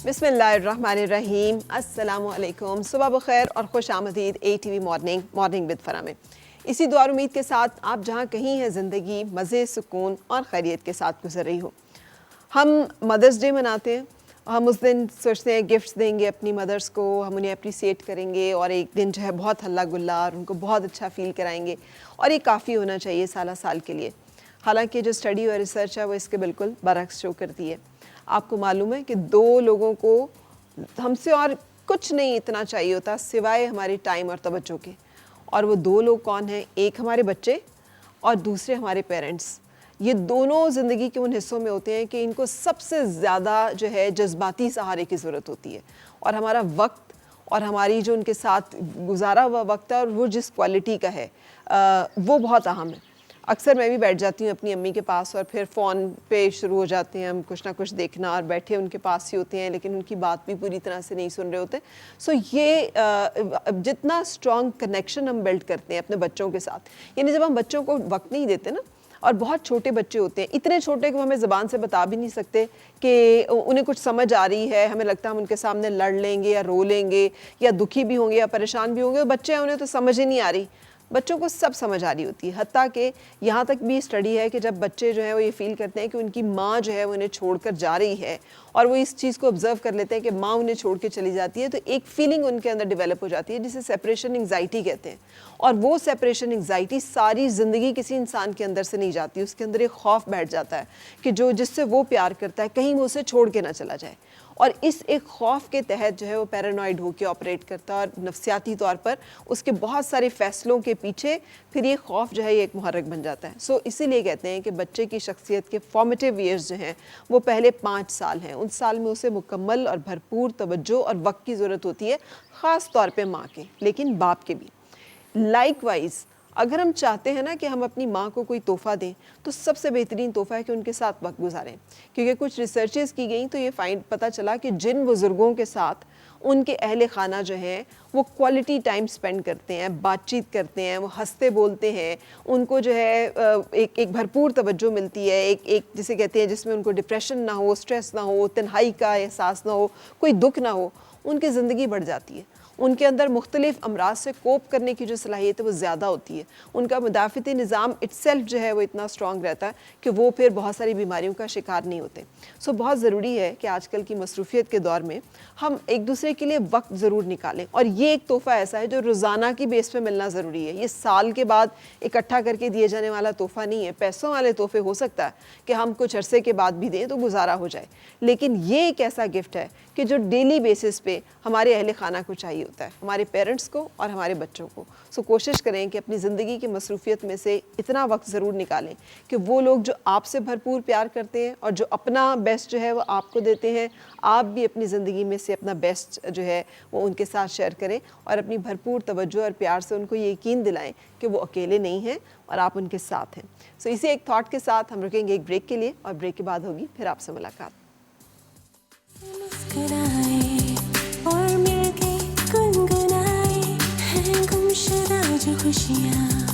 بسم اللہ الرحمن الرحیم، السلام علیکم، صبح بخیر اور خوش آمدید A T V morning with فرا میں۔ اسی دعا اور امید کے ساتھ آپ جہاں کہیں ہیں زندگی مزے، سکون اور خیریت کے ساتھ گزر رہی ہو۔ ہم مدرس ڈے مناتے ہیں، ہم اس دن سوچتے ہیں گفٹس دیں گے اپنی مدرس کو، ہم انہیں اپریسیٹ کریں گے اور ایک دن جو ہے بہت ہلا گلا اور ان کو بہت اچھا فیل کرائیں گے، اور یہ کافی ہونا چاہیے سالہ سال کے لیے۔ حالانکہ جو اسٹڈی اور ریسرچ ہے وہ اس کے بالکل برعکس شو کرتی ہے۔ آپ کو معلوم ہے کہ دو لوگوں کو ہم سے اور کچھ نہیں اتنا چاہیے ہوتا سوائے ہماری ٹائم اور توجہ کے، اور وہ دو لوگ کون ہیں؟ ایک ہمارے بچے اور دوسرے ہمارے پیرنٹس۔ یہ دونوں زندگی کے ان حصوں میں ہوتے ہیں کہ ان کو سب سے زیادہ جو ہے جذباتی سہارے کی ضرورت ہوتی ہے، اور ہمارا وقت اور ہماری جو ان کے ساتھ گزارا ہوا وقت ہے اور وہ جس کوالٹی کا ہے وہ بہت اہم ہے۔ اکثر میں بھی بیٹھ جاتی ہوں اپنی امی کے پاس اور پھر فون پہ شروع ہو جاتے ہیں ہم کچھ نہ کچھ دیکھنا، اور بیٹھے ان کے پاس ہی ہوتے ہیں لیکن ان کی بات بھی پوری طرح سے نہیں سن رہے ہوتے۔ سو یہ جتنا اسٹرانگ کنیکشن ہم بلڈ کرتے ہیں اپنے بچوں کے ساتھ، یعنی جب ہم بچوں کو وقت نہیں دیتے نا، اور بہت چھوٹے بچے ہوتے ہیں، اتنے چھوٹے کہ وہ ہمیں زبان سے بتا بھی نہیں سکتے کہ انہیں کچھ سمجھ آ رہی ہے، ہمیں لگتا ہے ہم ان کے سامنے لڑ لیں گے یا رو لیں گے یا دکھی بھی ہوں گے یا پریشان بھی ہوں گے، بچے ہیں انہیں تو سمجھ ہی نہیں آ رہی۔ بچوں کو سب سمجھ آ رہی ہوتی ہے، حتیٰ کہ یہاں تک بھی اسٹڈی ہے کہ جب بچے جو ہیں وہ یہ فیل کرتے ہیں کہ ان کی ماں جو ہے وہ انہیں چھوڑ کر جا رہی ہے، اور وہ اس چیز کو آبزرو کر لیتے ہیں کہ ماں انہیں چھوڑ کے چلی جاتی ہے، تو ایک فیلنگ ان کے اندر ڈیولپ ہو جاتی ہے جسے سیپریشن انگزائٹی کہتے ہیں۔ اور وہ سیپریشن انگزائٹی ساری زندگی کسی انسان کے اندر سے نہیں جاتی، اس کے اندر ایک خوف بیٹھ جاتا ہے کہ جس سے وہ پیار کرتا ہے کہیں وہ اسے چھوڑ کے نہ چلا جائے، اور اس ایک خوف کے تحت جو ہے وہ پیرانوائڈ ہو کے آپریٹ کرتا ہے، اور نفسیاتی طور پر اس کے بہت سارے فیصلوں کے پیچھے پھر یہ خوف جو ہے یہ ایک محرک بن جاتا ہے۔ سو اسی لیے کہتے ہیں کہ بچے کی شخصیت کے فارمیٹیو ایئرز جو ہیں وہ پہلے 5 سال ہیں، ان سال میں اسے مکمل اور بھرپور توجہ اور وقت کی ضرورت ہوتی ہے، خاص طور پہ ماں کے، لیکن باپ کے بھی۔ لائک وائز اگر ہم چاہتے ہیں نا کہ ہم اپنی ماں کو کوئی تحفہ دیں تو سب سے بہترین تحفہ ہے کہ ان کے ساتھ وقت گزاریں، کیونکہ کچھ ریسرچز کی گئیں تو یہ پتہ چلا کہ جن بزرگوں کے ساتھ ان کے اہل خانہ جو ہیں وہ کوالٹی ٹائم سپینڈ کرتے ہیں، بات چیت کرتے ہیں، وہ ہنستے بولتے ہیں، ان کو جو ہے ایک بھرپور توجہ ملتی ہے، ایک جسے کہتے ہیں جس میں ان کو ڈپریشن نہ ہو، اسٹریس نہ ہو، تنہائی کا احساس نہ ہو، کوئی دکھ نہ ہو، ان کی زندگی بڑھ جاتی ہے، ان کے اندر مختلف امراض سے کوپ کرنے کی جو صلاحیت ہے وہ زیادہ ہوتی ہے، ان کا مدافعتی نظام اٹ سیلف جو ہے وہ اتنا اسٹرانگ رہتا ہے کہ وہ پھر بہت ساری بیماریوں کا شکار نہیں ہوتے۔ سو بہت ضروری ہے کہ آج کل کی مصروفیت کے دور میں ہم ایک دوسرے کے لیے وقت ضرور نکالیں، اور یہ ایک تحفہ ایسا ہے جو روزانہ کی بیس پہ ملنا ضروری ہے، یہ سال کے بعد اکٹھا کر کے دیے جانے والا تحفہ نہیں ہے۔ پیسوں والے تحفے ہو سکتا ہے کہ ہم کچھ عرصے کے بعد بھی دیں تو گزارا ہو جائے، لیکن یہ ایک ایسا گفٹ ہے کہ جو ڈیلی بیسس پہ ہمارے اہل خانہ کو چاہیے ہوتا ہے، ہمارے پیرنٹس کو اور ہمارے بچوں کو۔ سو کوشش کریں کہ اپنی زندگی کی مصروفیت میں سے اتنا وقت ضرور نکالیں کہ وہ لوگ جو آپ سے بھرپور پیار کرتے ہیں اور جو اپنا بیسٹ جو ہے وہ آپ کو دیتے ہیں، آپ بھی اپنی زندگی میں سے اپنا بیسٹ جو ہے وہ ان کے ساتھ شیئر کریں، اور اپنی بھرپور توجہ اور پیار سے ان کو یہ یقین دلائیں کہ وہ اکیلے نہیں ہیں اور آپ ان کے ساتھ ہیں۔ سو اسی ایک تھاٹ کے ساتھ ہم رکیں گے ایک بریک کے لیے، اور بریک کے بعد ہوگی پھر آپ سے ملاقات۔ اور مل کے گنگنائے ہیں گمشدہ جو خوشیاں۔